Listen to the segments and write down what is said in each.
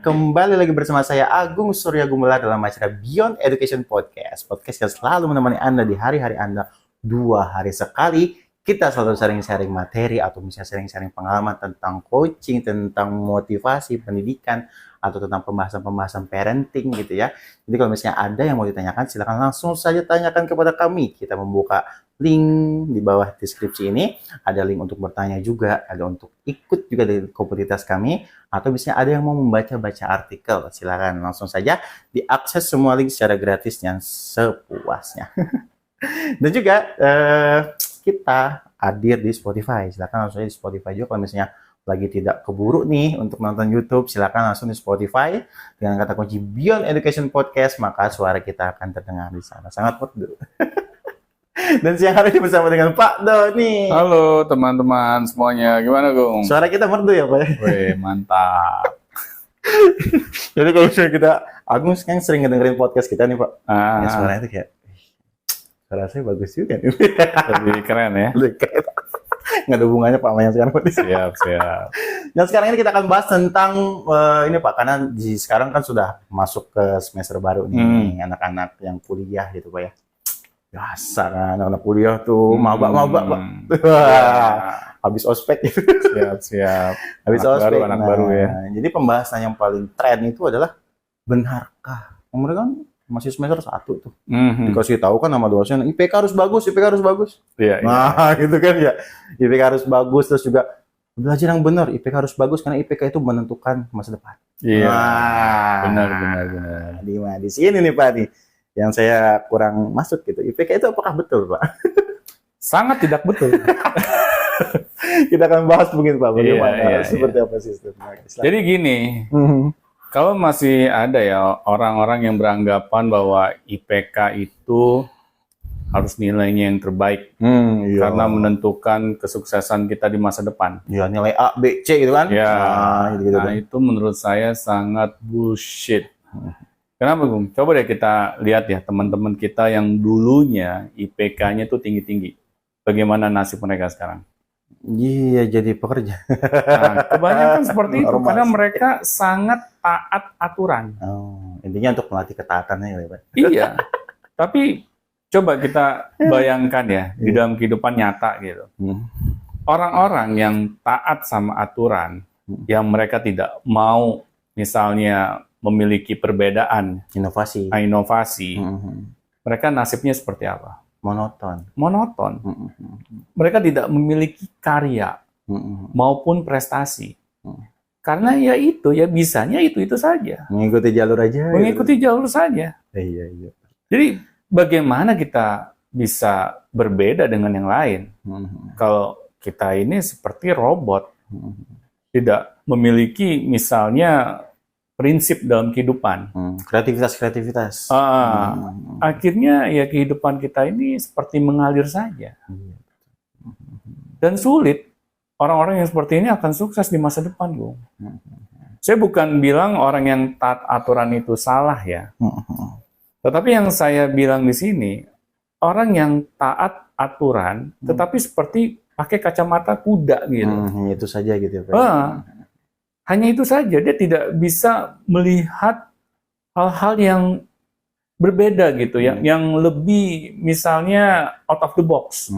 Kembali lagi bersama saya Agung Surya Gumelar dalam acara Beyond Education Podcast. Podcast yang selalu menemani Anda di hari-hari Anda 2 hari sekali. Kita selalu sharing-sharing materi atau misalnya sharing-sharing pengalaman tentang coaching, tentang motivasi, pendidikan, atau tentang pembahasan-pembahasan parenting gitu ya. Jadi kalau misalnya ada yang mau ditanyakan, silakan langsung saja tanyakan kepada kami. Kita membuka link di bawah deskripsi ini. Ada link untuk bertanya juga, ada untuk ikut juga di komunitas kami. Atau misalnya ada yang mau membaca-baca artikel, silakan langsung saja diakses semua link secara gratis yang sepuasnya. Dan juga kita hadir di Spotify, silakan langsung saja di Spotify juga. Kalau misalnya lagi tidak keburu nih untuk nonton YouTube, silakan langsung di Spotify dengan kata kunci Beyond Education Podcast, maka suara kita akan terdengar di sana. Sangat merdu. Dan siang hari ini bersama dengan Pak Doni. Halo teman-teman semuanya, gimana Gung? Suara kita merdu ya Pak? Wih, mantap. Jadi kalau misalnya kita, Agung kan sering ngedengerin podcast kita nih Pak. Ya, suaranya itu kayak, suara saya bagus juga nih. Lebih keren ya? Lebih keren. Nggak ada hubungannya Pak sama yang sekarang Pak. Siap. Dan sekarang ini kita akan bahas tentang ini Pak, karena sekarang kan sudah masuk ke semester baru nih, anak-anak yang kuliah gitu Pak ya. Biasa kan anak-anak kuliah tuh maba-maba Pak. Habis ospek gitu. Siap. Habis ospek. Anak baru ya. Jadi pembahasan yang paling tren itu adalah benarkah? Mereka kan masih semester 1 tuh. Dikasih tahu kan sama dosen, IPK harus bagus, IPK harus bagus. Iya. Nah, gitu kan ya. IPK harus bagus, terus juga belajar yang benar. IPK harus bagus karena IPK itu menentukan masa depan. Iya. Nah, benar. Di sini nih Pak nih, yang saya kurang masuk gitu. IPK itu apakah betul Pak? Sangat tidak betul. Kita akan bahas mungkin Pak, bagaimana seperti apa sistemnya. Jadi gini, kalau masih ada ya orang-orang yang beranggapan bahwa IPK itu harus nilainya yang terbaik karena menentukan kesuksesan kita di masa depan. Ya, nilai A, B, C gitu kan? Ya, gitu nah itu menurut saya sangat bullshit. Kenapa Gung? Coba deh kita lihat ya teman-teman kita yang dulunya IPK-nya tuh tinggi-tinggi. Bagaimana nasib mereka sekarang? Iya, jadi pekerja. Nah, kebanyakan seperti itu karena mereka sangat taat aturan. Intinya untuk melatih ketaatannya ya Pak. Iya, tapi coba kita bayangkan ya di dalam kehidupan nyata gitu. Orang-orang yang taat sama aturan, yang mereka tidak mau misalnya memiliki perbedaan, inovasi, mereka nasibnya seperti apa? Monoton. Mereka tidak memiliki karya maupun prestasi. Karena ya bisanya itu saja. Mengikuti jalur aja. Jalur saja. Iya. Jadi bagaimana kita bisa berbeda dengan yang lain? Kalau kita ini seperti robot, tidak memiliki misalnya prinsip dalam kehidupan. Kreativitas. Akhirnya ya kehidupan kita ini seperti mengalir saja. Dan sulit. Orang-orang yang seperti ini akan sukses di masa depan, Bung. Saya bukan bilang orang yang taat aturan itu salah ya. Tetapi yang saya bilang di sini, orang yang taat aturan, tetapi seperti pakai kacamata kuda gitu. Itu saja gitu ya Pak. Hanya itu saja, dia tidak bisa melihat hal-hal yang berbeda gitu, yang lebih misalnya out of the box.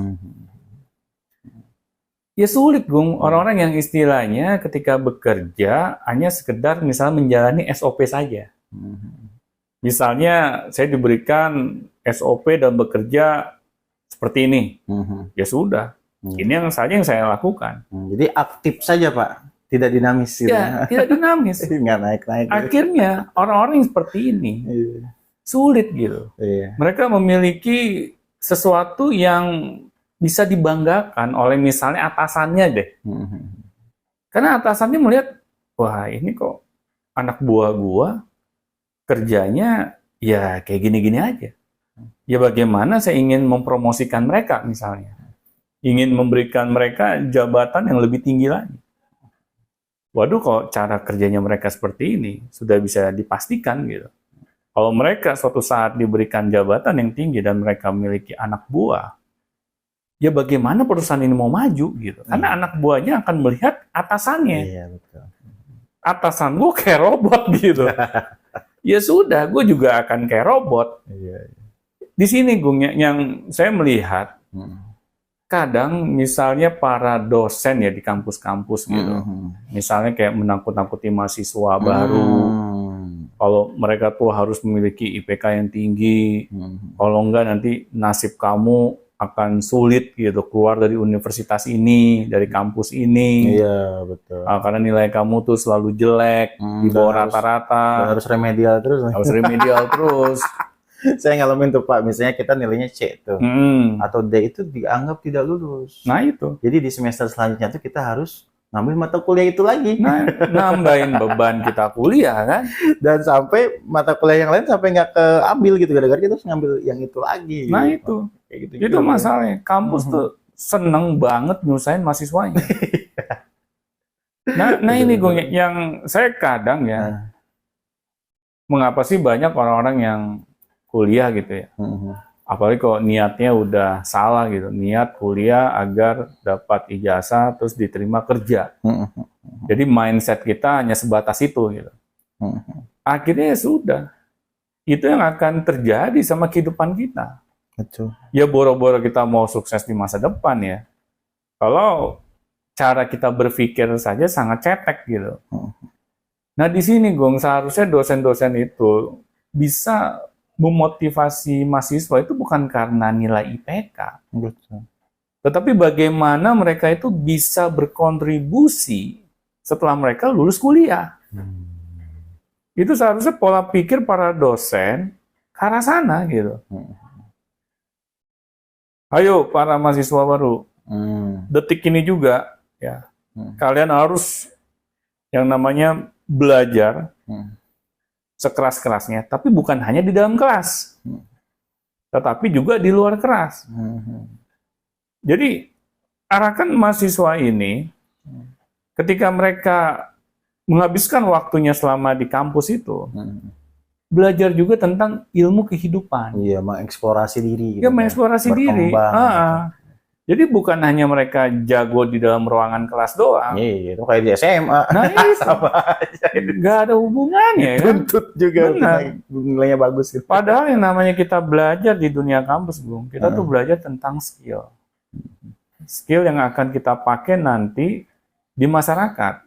Ya sulit, Gung. Orang-orang yang istilahnya ketika bekerja hanya sekedar misalnya menjalani SOP saja. Misalnya saya diberikan SOP dan bekerja seperti ini. Ya sudah, ini yang saya lakukan. Jadi aktif saja Pak. Tidak dinamis gitu. Ya, tidak dinamis. Nggak naik-naik. Akhirnya orang-orang yang seperti ini sulit gitu. Mereka memiliki sesuatu yang bisa dibanggakan oleh misalnya atasannya deh. Karena atasannya melihat, wah ini kok anak buah gua kerjanya ya kayak gini-gini aja. Ya bagaimana saya ingin mempromosikan mereka misalnya. Ingin memberikan mereka jabatan yang lebih tinggi lagi. Waduh, kok cara kerjanya mereka seperti ini sudah bisa dipastikan gitu. Kalau mereka suatu saat diberikan jabatan yang tinggi dan mereka memiliki anak buah, ya bagaimana perusahaan ini mau maju gitu? Karena anak buahnya akan melihat atasannya. Iya, betul. atasan gue kayak robot gitu. Ya sudah, gue juga akan kayak robot. Di sini Gung, yang saya melihat, kadang misalnya para dosen ya di kampus-kampus gitu, misalnya kayak menakut-nakuti mahasiswa baru, kalau mereka tuh harus memiliki IPK yang tinggi, kalau enggak nanti nasib kamu akan sulit gitu keluar dari universitas ini, dari kampus ini. Iya, betul. Karena nilai kamu tuh selalu jelek, di bawah rata-rata. Harus remedial terus. Harus remedial terus. Saya ngalamin tuh Pak, misalnya kita nilainya C tuh, atau D itu dianggap tidak lulus. Nah itu. Jadi di semester selanjutnya tuh kita harus ngambil mata kuliah itu lagi. Nah, nambahin beban kita kuliah kan. Dan sampai mata kuliah yang lain sampai nggak keambil gitu, gara-gara kita harus ngambil yang itu lagi. Nah itu. Kayak gitu itu masalahnya. Kampus tuh seneng banget nyusahin mahasiswanya. Nah ini gue yang saya kadang ya, mengapa sih banyak orang-orang yang kuliah gitu ya, apalagi kalau niatnya udah salah gitu, niat kuliah agar dapat ijazah terus diterima kerja. Jadi mindset kita hanya sebatas itu gitu. Akhirnya ya sudah, itu yang akan terjadi sama kehidupan kita. Betul. Ya boro-boro kita mau sukses di masa depan ya, kalau cara kita berpikir saja sangat cetek gitu. Nah di sini Gong, seharusnya dosen-dosen itu bisa memotivasi mahasiswa itu bukan karena nilai IPK, tetapi bagaimana mereka itu bisa berkontribusi setelah mereka lulus kuliah. Itu seharusnya pola pikir para dosen ke arah sana gitu. Ayo para mahasiswa baru, detik ini juga ya, kalian harus yang namanya belajar sekeras-kerasnya, tapi bukan hanya di dalam kelas, tetapi juga di luar kelas. Jadi, arahkan mahasiswa ini, ketika mereka menghabiskan waktunya selama di kampus itu, belajar juga tentang ilmu kehidupan. Iya, mengeksplorasi diri. Ya, mengeksplorasi diri. Jadi bukan hanya mereka jago di dalam ruangan kelas doang. Iya, itu kayak di SMA. Nah itu sama aja. Nggak ada hubungannya. Tuntut juga. Benar. Nilainya bagus. Gitu. Padahal yang namanya kita belajar di dunia kampus, Bung, kita tuh belajar tentang skill. Skill yang akan kita pakai nanti di masyarakat.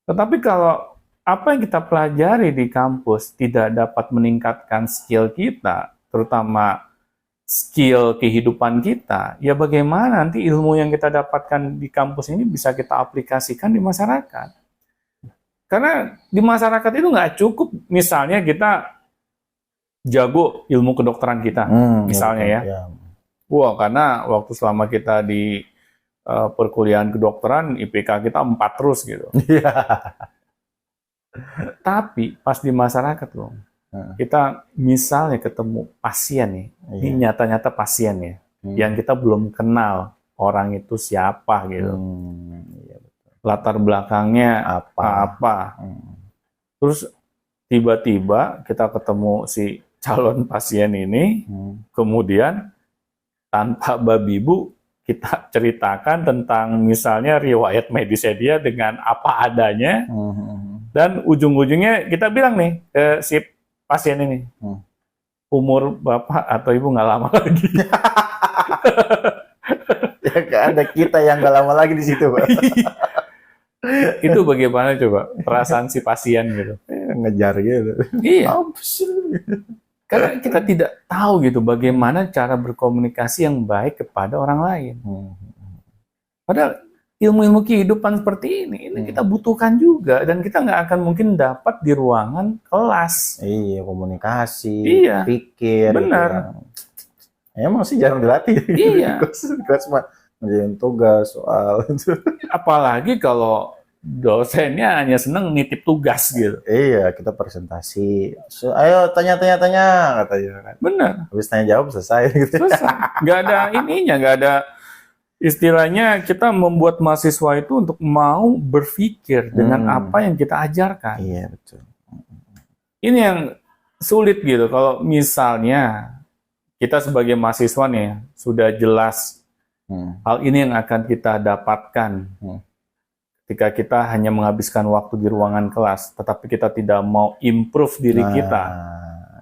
Tetapi kalau apa yang kita pelajari di kampus tidak dapat meningkatkan skill kita, terutama skill kehidupan kita, ya bagaimana nanti ilmu yang kita dapatkan di kampus ini bisa kita aplikasikan di masyarakat. Karena di masyarakat itu nggak cukup misalnya kita jago ilmu kedokteran kita, misalnya ya. Wah, karena waktu selama kita di perkuliahan kedokteran, IPK kita 4 terus gitu. Tapi pas di masyarakat loh, kita misalnya ketemu pasien nih, ini nyata-nyata pasien ya, yang kita belum kenal orang itu siapa gitu, latar belakangnya apa, terus tiba-tiba kita ketemu si calon pasien ini, kemudian tanpa babi bu kita ceritakan tentang misalnya riwayat medisnya dia dengan apa adanya, dan ujung-ujungnya kita bilang nih ke si pasien ini, umur bapak atau ibu nggak lama lagi. Ya kan ada kita yang nggak lama lagi di situ, Pak. Itu bagaimana coba perasaan si pasien gitu? Ngejar gitu. Iya. Karena kita tidak tahu gitu bagaimana cara berkomunikasi yang baik kepada orang lain. Padahal ilmu-ilmu kehidupan seperti ini kita butuhkan juga, dan kita nggak akan mungkin dapat di ruangan kelas. Iya, komunikasi, pikir. Benar. Gitu. Emang sih jarang dilatih. Iya. Kelas mah ngerjain tugas soal itu. Apalagi kalau dosennya hanya seneng nitip tugas gitu. Iya, kita presentasi. Ayo tanya katanya. Benar. Habis tanya jawab selesai. Gitu. Selesai. Nggak ada ininya, nggak ada. Istilahnya kita membuat mahasiswa itu untuk mau berpikir dengan apa yang kita ajarkan. Iya, betul. Ini yang sulit gitu. Kalau misalnya kita sebagai mahasiswa nih sudah jelas hal ini yang akan kita dapatkan ketika kita hanya menghabiskan waktu di ruangan kelas, tetapi kita tidak mau improve diri kita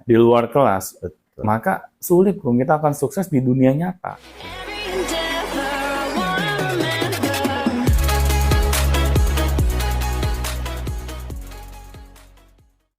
di luar kelas, maka sulit, Bung, kita akan sukses di dunia nyata.